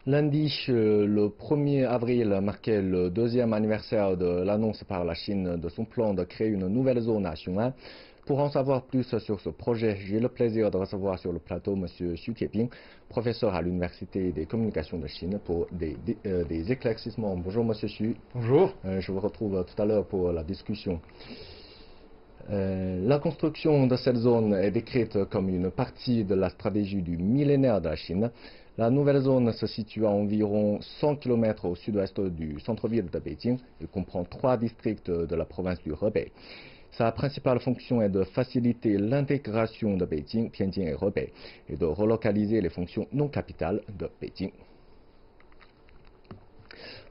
Lundi, le 1er avril marquait le deuxième anniversaire de l'annonce par la Chine de son plan de créer une nouvelle zone à Xiong'an. Pour en savoir plus sur ce projet, j'ai le plaisir de recevoir sur le plateau M. Xu Tieping, professeur à l'Université des communications de Chine, pour des éclaircissements. Bonjour M. Xu. Bonjour. Je vous retrouve tout à l'heure pour la discussion. La construction de cette zone est décrite comme une partie de la stratégie du millénaire de la Chine. La nouvelle zone se situe à environ 100 km au sud-ouest du centre-ville de Beijing et comprend 3 districts de la province du Hebei. Sa principale fonction est de faciliter l'intégration de Beijing, Tianjin et Hebei et de relocaliser les fonctions non capitales de Beijing.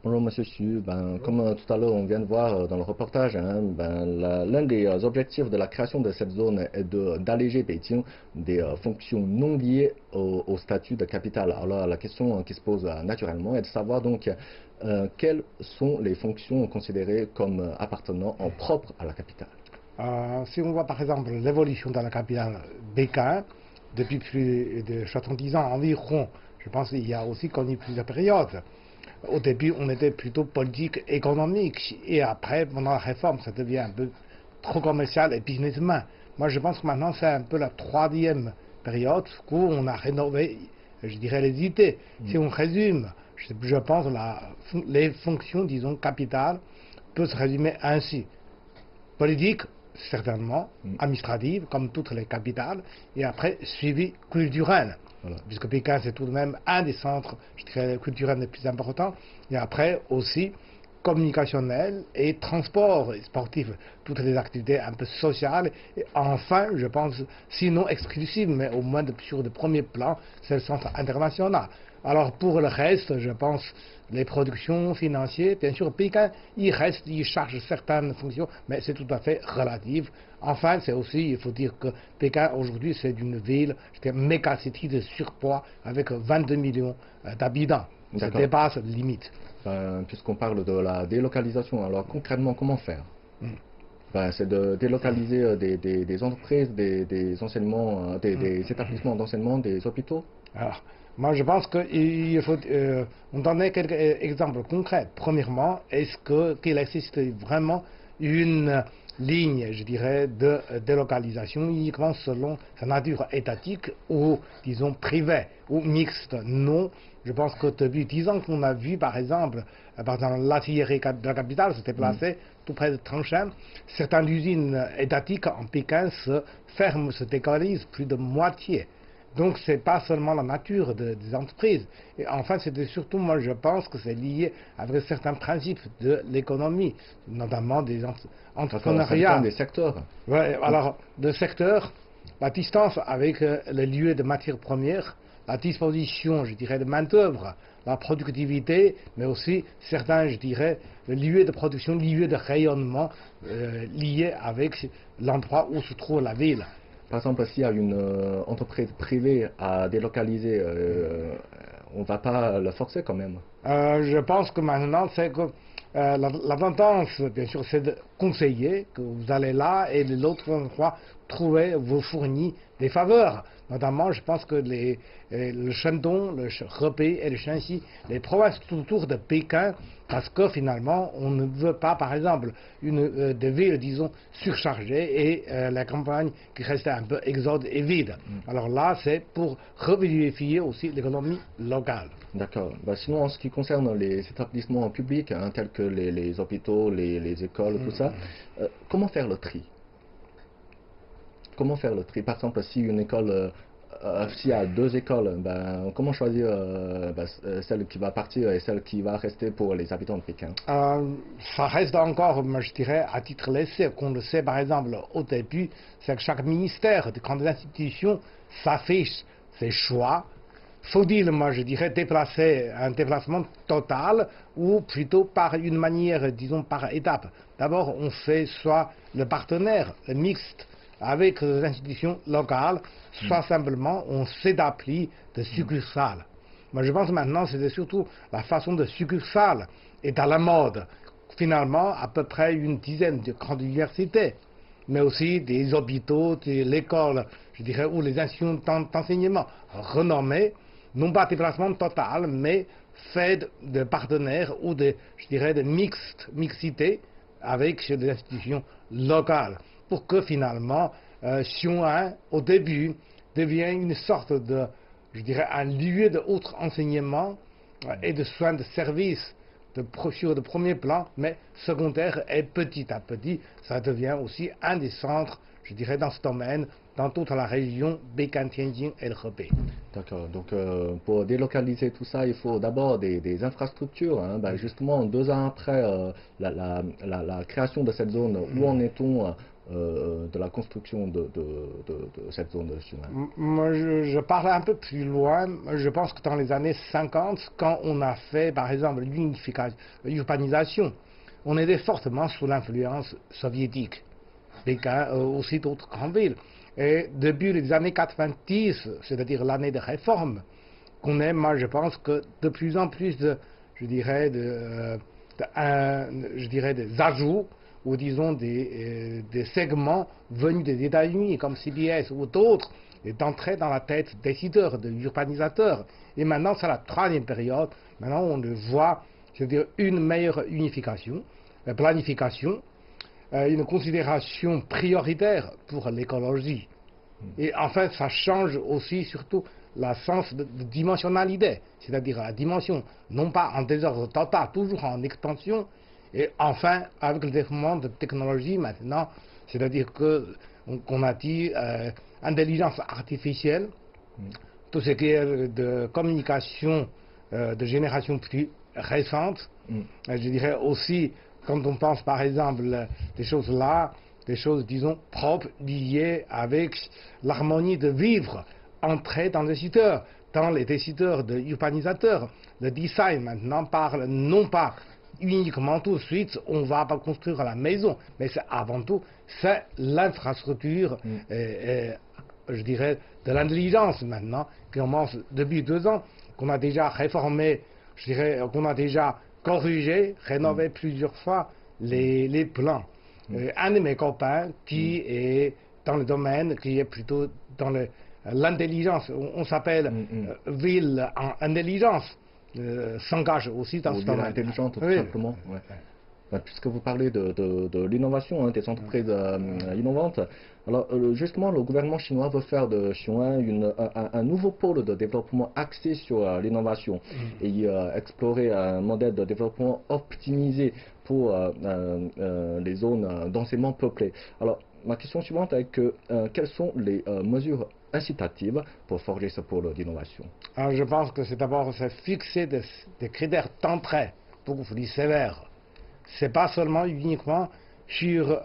Bonjour Monsieur Xu, comme tout à l'heure on vient de voir dans le reportage, l'un des objectifs de la création de cette zone est d'alléger Beijing des fonctions non liées au statut de capitale. Alors la question qui se pose naturellement est de savoir donc quelles sont les fonctions considérées comme appartenant en propre à la capitale. Si on voit par exemple l'évolution de la capitale Pékin, depuis plus de 70 ans environ, je pense qu'il y a aussi connu plusieurs périodes. Au début, on était plutôt politique, économique, et après, pendant la réforme, ça devient un peu trop commercial et businessman. Moi, je pense que maintenant, c'est un peu la troisième période où on a rénové, je dirais, les idées. Si on résume, je pense les fonctions, disons, capitales, peuvent se résumer ainsi. Politique, certainement, administrative, comme toutes les capitales, et après, suivi culturel. Voilà. Puisque Pékin, c'est tout de même un des centres, je dirais, culturels les plus importants. Et après, aussi, communicationnel et transport sportif, toutes les activités un peu sociales. Et enfin, je pense, sinon exclusives, mais au moins sur de premier plan, c'est le centre international. Alors pour le reste, je pense, les productions financières, bien sûr, Pékin, il charge certaines fonctions, mais c'est tout à fait relatif. Enfin, c'est aussi, il faut dire que Pékin, aujourd'hui, c'est une ville, méga-city de surpoids, avec 22 millions d'habitants. Ça dépasse la limite. Puisqu'on parle de la délocalisation, alors concrètement, comment faire? C'est de délocaliser des entreprises, des enseignements, des établissements d'enseignement, des hôpitaux? Alors, moi, je pense qu'il faut donner quelques exemples concrets. Premièrement, qu'il existe vraiment une ligne, je dirais, de délocalisation uniquement selon sa nature étatique ou, disons, privée ou mixte? Non. Je pense que depuis 10 ans qu'on a vu, par exemple, l'artillerie de la capitale se déplacer tout près de Tangshan. Certaines usines étatiques en Pékin se ferment, se délocalisent plus de moitié. Donc, ce n'est pas seulement la nature des entreprises. Et enfin, c'est surtout, moi, je pense que c'est lié avec certains principes de l'économie, notamment des entrepreneuriats. Ça dépend des secteurs. Ouais, alors, le secteur, la distance avec les lieux de matières premières, la disposition, je dirais, de main-d'œuvre, la productivité, mais aussi certains, je dirais, lieux de production, lieux de rayonnement liés avec l'endroit où se trouve la ville. Par exemple, s'il y a une entreprise privée à délocaliser, on ne va pas le forcer quand même. Je pense que maintenant, c'est que la tendance, bien sûr, c'est de conseiller que vous allez là et de l'autre endroit trouver, vous fournir des faveurs. Notamment, je pense que le Shandong, le Hebei et le Shanxi, les provinces tout autour de Pékin, parce que finalement, on ne veut pas, par exemple, des villes, disons, surchargées et la campagne qui reste un peu exode et vide. Alors là, c'est pour revivifier aussi l'économie locale. D'accord. Sinon, en ce qui concerne les établissements publics, tels que les hôpitaux, les écoles, tout ça, comment faire le tri? Comment faire le tri? Par exemple, si une école, s'il y a 2 écoles, comment choisir celle qui va partir et celle qui va rester pour les habitants de Pékin? Ça reste encore, je dirais, à titre laissé. Qu'on le sait, par exemple, au début, c'est que chaque ministère, de grandes institutions, s'affiche ses choix. Faut-il, moi je dirais, un déplacement total ou plutôt par une manière, disons, par étapes? D'abord, on fait soit le partenaire, le mixte, avec les institutions locales, soit simplement on s'établit de succursales. Moi je pense maintenant c'est surtout la façon de succursale est à la mode. Finalement, à peu près une dizaine de grandes universités, mais aussi des hôpitaux, l'école, je dirais, ou les institutions d'enseignement renommées, non pas déplacement total, mais fait de partenaires ou de, je dirais, de mixité avec des institutions locales, pour que finalement Xiong'an, au début, devienne une sorte de, je dirais, un lieu de haut enseignement et de soins de service sur de premier plan, mais secondaire, et petit à petit, ça devient aussi un des centres, je dirais, dans ce domaine, dans toute la région Pékin-Tianjin et le Hebei. D'accord. Donc, pour délocaliser tout ça, il faut d'abord des infrastructures. Hein. Ben, justement, 2 ans après la création de cette zone, où en est-on de la construction de cette zone de Xiong'an? Moi, je parle un peu plus loin. Je pense que dans les années 50, quand on a fait, par exemple, l'urbanisation, on était fortement sous l'influence soviétique. Pékin, aussi d'autres grandes villes. Et depuis les années 90, c'est-à-dire l'année de réforme, qu'on est, moi je pense que de plus en plus je dirais, des ajouts, ou disons des segments venus des États-Unis comme CBS ou d'autres, est entré dans la tête des décideurs, des urbanisateurs. Et maintenant, c'est la troisième période. Maintenant, on le voit, c'est-à-dire une meilleure unification, planification, une considération prioritaire pour l'écologie. Et enfin, ça change aussi surtout le sens de dimensionnalité, c'est-à-dire la dimension, non pas en désordre total, toujours en expansion, et enfin, avec le développement de technologies maintenant, c'est-à-dire qu'on a dit intelligence artificielle, tout ce qui est de communication de génération plus récente, je dirais aussi, quand on pense par exemple des choses là, des choses disons propres liées avec l'harmonie de vivre, entrer dans les décideurs de urbanisateurs. Le design maintenant parle non pas uniquement tout de suite, on va pas construire la maison, mais c'est avant tout, c'est l'infrastructure, je dirais, de l'intelligence maintenant, qui commence depuis 2 ans, qu'on a déjà réformé, je dirais, qu'on a déjà corrigé, rénové plusieurs fois les plans. Un de mes copains qui est dans le domaine, qui est plutôt dans l'intelligence, on s'appelle ville en intelligence, s'engage aussi dans ce domaine. Intelligente, tout oui. simplement. Ouais. Ben, puisque vous parlez de l'innovation, hein, des entreprises innovantes, alors justement, le gouvernement chinois veut faire de Xiong'an un nouveau pôle de développement axé sur l'innovation et explorer un modèle de développement optimisé pour les zones densément peuplées. Alors, ma question suivante est que quelles sont les mesures incitatives pour forger ce pôle d'innovation? Alors, je pense que c'est d'abord fixer des critères d'entrée beaucoup plus sévères. C'est pas seulement uniquement sur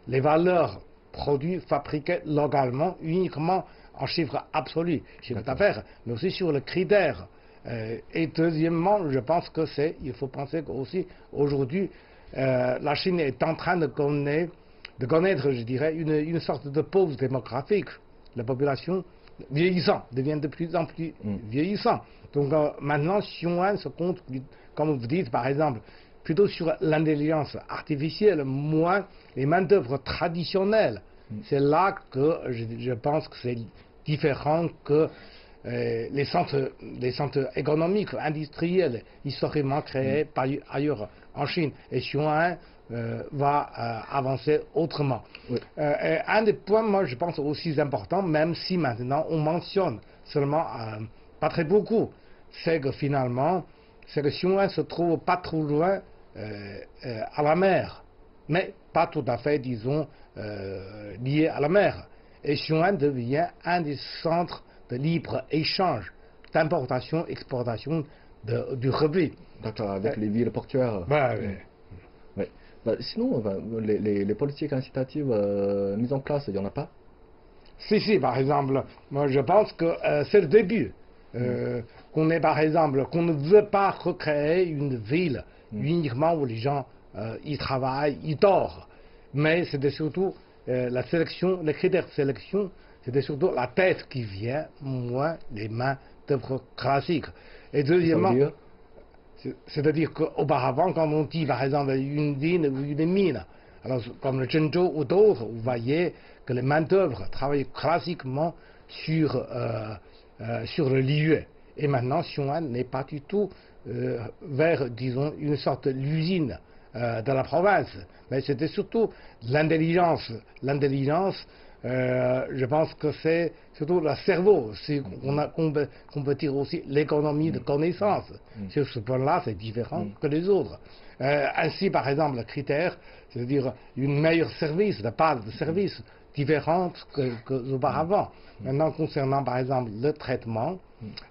les valeurs produits fabriqués localement, uniquement en chiffre absolu, chiffre d'affaires, mais aussi sur les critères. Et deuxièmement, je pense que il faut penser qu'aussi aujourd'hui, la Chine est en train de connaître, je dirais, une sorte de pause démographique. La population vieillissant devient de plus en plus vieillissant. Donc maintenant, Xiong'an se compte, comme vous dites, par exemple, plutôt sur l'intelligence artificielle, moins les main-d'œuvre traditionnelles. C'est là que je pense que c'est différent que les centres économiques, industriels, historiquement créés par ailleurs en Chine. Et Xiong'an va avancer autrement. Oui. Un des points, moi, je pense aussi important, même si maintenant on mentionne seulement pas très beaucoup, c'est que finalement, Xiong'an se trouve pas trop loin à la mer, mais pas tout à fait, disons, lié à la mer. Et Xiong'an devient un des centres de libre-échange, d'importation-exportation du revenu. D'accord, avec les villes portuaires. Bah, oui. Oui. Bah, sinon, les politiques incitatives mises en place, il n'y en a pas? Si, par exemple, moi je pense que c'est le début. Qu'on est, par exemple, qu'on ne veut pas recréer une ville uniquement où les gens y travaillent, y dorment. Mais c'était surtout la sélection, les critères de sélection, c'était surtout la tête qui vient, moins les mains d'œuvre classiques. Et deuxièmement, c'est-à-dire qu'auparavant, quand on dit par exemple une ville ou une mine, alors comme le Zhengzhou ou d'autres, vous voyez que les main d'œuvre travaillent classiquement sur le lieu. Et maintenant, Xiong'an n'est pas du tout vers, disons, une sorte d'usine de la province. Mais c'était surtout l'intelligence. L'intelligence, je pense que c'est surtout le cerveau. Qu'on peut dire aussi l'économie de connaissance. Sur ce point-là, c'est différent que les autres. Ainsi, par exemple, le critère, c'est-à-dire une meilleure service, la part de service différente qu'auparavant. Maintenant, concernant, par exemple, le traitement,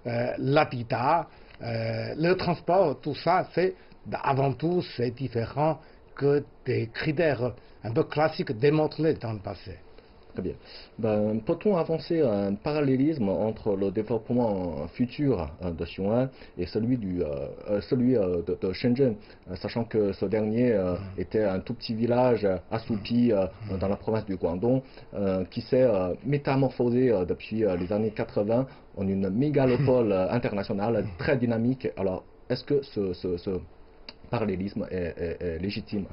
l'habitat, le transport, tout ça, c'est avant tout, c'est différent que des critères un peu classiques démontrés dans le passé. Très bien. Ben, peut-on avancer un parallélisme entre le développement futur de Xiong'an et celui de Shenzhen, sachant que ce dernier était un tout petit village assoupi dans la province du Guangdong, qui s'est métamorphosé depuis les années 80 en une mégalopole internationale très dynamique. Alors, est-ce que ce parallélisme est légitime?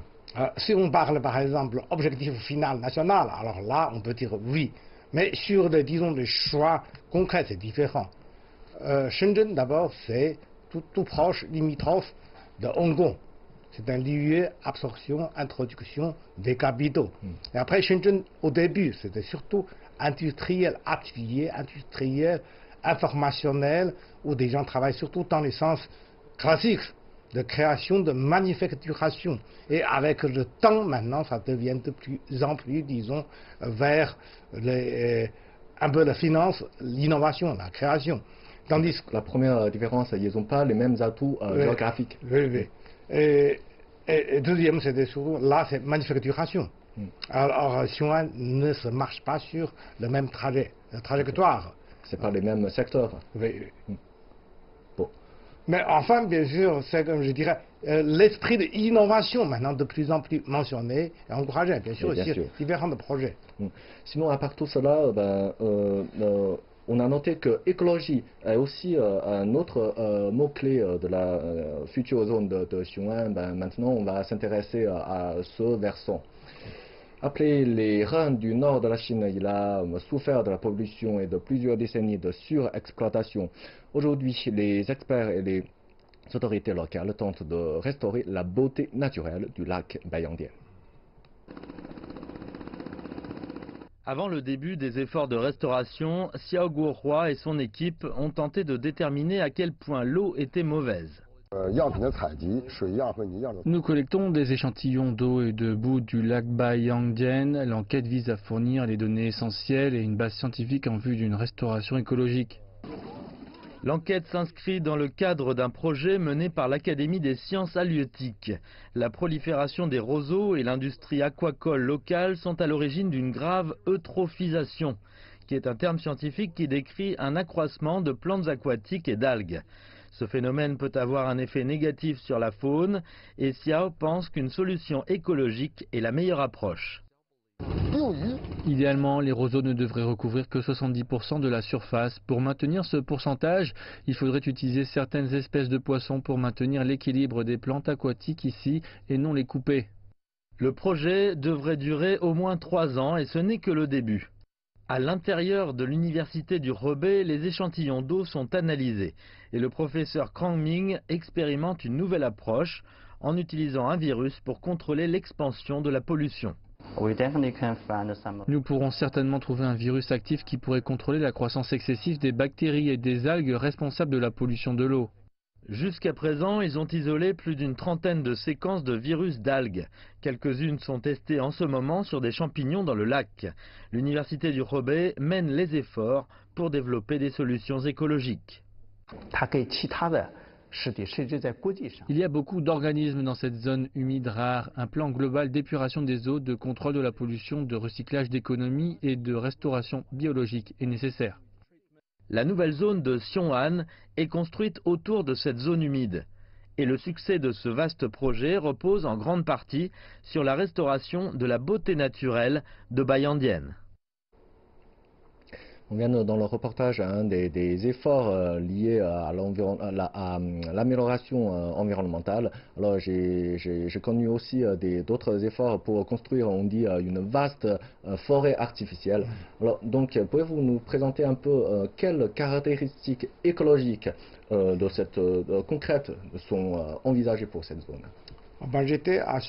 Si on parle par exemple objectif final national, alors là on peut dire oui. Mais sur disons, les choix concrets, c'est différent. Shenzhen d'abord, c'est tout proche, limitrophe de Hong Kong. C'est un lieu absorption, introduction des capitaux. Et après Shenzhen, au début, c'était surtout industriel, affilié, industriel, informationnel, où des gens travaillent surtout dans les sens classiques de création, de manufacturation. Et avec le temps, maintenant, ça devient de plus en plus, disons, vers un peu la finance, l'innovation, la création. Tandis que la première différence, ils n'ont pas les mêmes atouts géographiques. Oui. Et deuxième, c'était surtout, là, c'est manufacturation. Alors, Xiong'an ne se marche pas sur le même trajectoire. C'est pas les mêmes secteurs. Oui. Mais enfin, bien sûr, c'est comme je dirais, l'esprit d'innovation maintenant de plus en plus mentionné et encouragé, bien sûr, sur différents projets. Sinon, à part tout cela, on a noté que écologie est aussi un autre mot-clé de la future zone de Xiong'an. Maintenant, on va s'intéresser à ce versant. Appelé les reins du nord de la Chine, il a souffert de la pollution et de plusieurs décennies de surexploitation. Aujourd'hui, les experts et les autorités locales tentent de restaurer la beauté naturelle du lac Baiyangdian. Avant le début des efforts de restauration, Xiao Guohua et son équipe ont tenté de déterminer à quel point l'eau était mauvaise. Nous collectons des échantillons d'eau et de boue du lac Baiyangdian. L'enquête vise à fournir les données essentielles et une base scientifique en vue d'une restauration écologique. L'enquête s'inscrit dans le cadre d'un projet mené par l'Académie des sciences halieutiques. La prolifération des roseaux et l'industrie aquacole locale sont à l'origine d'une grave eutrophisation, qui est un terme scientifique qui décrit un accroissement de plantes aquatiques et d'algues. Ce phénomène peut avoir un effet négatif sur la faune et Xiao pense qu'une solution écologique est la meilleure approche. Idéalement, les roseaux ne devraient recouvrir que 70% de la surface. Pour maintenir ce pourcentage, il faudrait utiliser certaines espèces de poissons pour maintenir l'équilibre des plantes aquatiques ici et non les couper. Le projet devrait durer au moins 3 ans et ce n'est que le début. À l'intérieur de l'université du Hebei, les échantillons d'eau sont analysés et le professeur Krang Ming expérimente une nouvelle approche en utilisant un virus pour contrôler l'expansion de la pollution. Nous pourrons certainement trouver un virus actif qui pourrait contrôler la croissance excessive des bactéries et des algues responsables de la pollution de l'eau. Jusqu'à présent, ils ont isolé plus d'une trentaine de séquences de virus d'algues. Quelques-unes sont testées en ce moment sur des champignons dans le lac. L'université du Hebei mène les efforts pour développer des solutions écologiques. Il y a beaucoup d'organismes dans cette zone humide rare. Un plan global d'épuration des eaux, de contrôle de la pollution, de recyclage d'économie et de restauration biologique est nécessaire. La nouvelle zone de Xiong'an est construite autour de cette zone humide. Et le succès de ce vaste projet repose en grande partie sur la restauration de la beauté naturelle de Baiyangdian. On vient dans le reportage des efforts liés à l'amélioration environnementale. Alors j'ai connu aussi d'autres efforts pour construire, on dit, une vaste forêt artificielle. Alors donc pouvez-vous nous présenter un peu quelles caractéristiques écologiques concrètes sont envisagées pour cette zone? Ben, j'étais à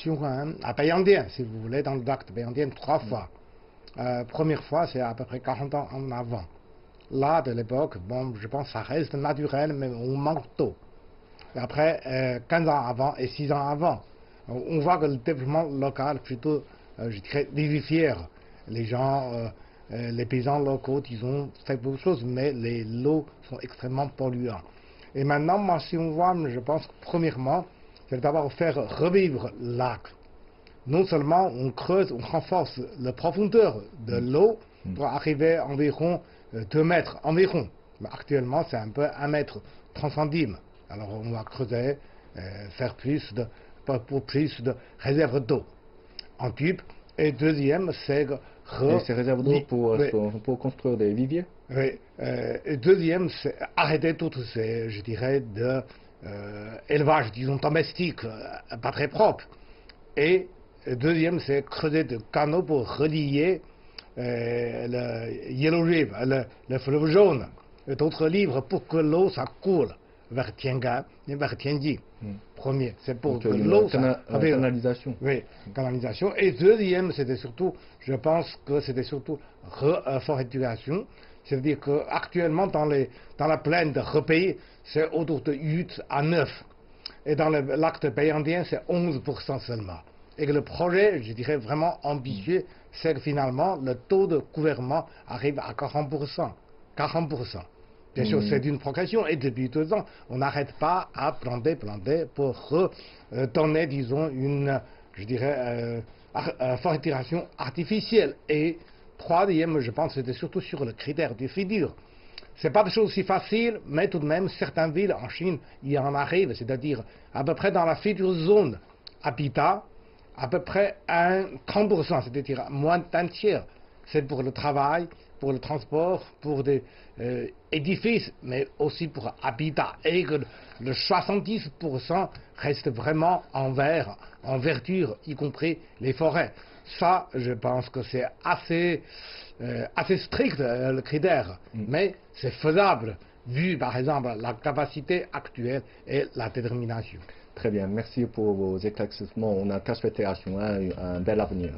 Baiyangdian, si vous voulez, dans le lac de Baiyangdian 3 fois. Première fois, c'est à peu près 40 ans en avant. Là, de l'époque, bon, je pense que ça reste naturel, mais on manque d'eau. Après, 15 ans avant et 6 ans avant, on voit que le développement local, plutôt, je dirais, vivifière. Les gens, les paysans locaux, ils ont fait beaucoup de choses, mais les lots sont extrêmement polluants. Et maintenant, moi, si on voit, je pense que premièrement, c'est d'abord faire revivre le lac. Non seulement on creuse, on renforce la profondeur de l'eau pour arriver à environ 2 mètres environ. Mais actuellement, c'est un peu 1 mètre 30 centimes. Alors on va creuser, faire plus de réserves d'eau en tube. Et deuxième, c'est ces réserves d'eau pour construire des viviers? Oui. Et deuxième, c'est arrêter toutes ces, je dirais, élevage, disons, domestique, pas très propre. Et deuxième, c'est creuser des canaux pour relier le Yellow River, le fleuve jaune, et d'autres livres pour que l'eau, ça coule vers Tiangan et vers Tianjin. Premier, c'est pour que l'eau, canalisation. Oui, canalisation. Et deuxième, c'était surtout, je pense que c'était surtout reforestation. C'est-à-dire qu'actuellement, dans la plaine de Hebei, c'est autour de 8 à 9. Et dans le lac de Baiyangdian, c'est 11% seulement. Et que le projet, je dirais, vraiment ambitieux, c'est que finalement, le taux de couvernement arrive à 40%. 40%. Bien sûr, c'est une progression. Et depuis 2 ans, on n'arrête pas à planter pour donner, disons, une, je dirais, forestification artificielle. Et troisième, je pense, c'était surtout sur le critère du futur. Ce n'est pas des choses si faciles, mais tout de même, certaines villes en Chine, il y en arrive, c'est-à-dire à peu près dans la future zone habitat, à peu près 30%, c'est-à-dire moins d'un tiers. C'est pour le travail, pour le transport, pour des édifices, mais aussi pour habitat. Et que le 70% reste vraiment en vert, en verdure, y compris les forêts. Ça, je pense que c'est assez strict, le critère, mais c'est faisable, vu par exemple la capacité actuelle et la détermination. Très bien, merci pour vos éclaircissements. On a qu'à souhaiter à Chinois un bel avenir.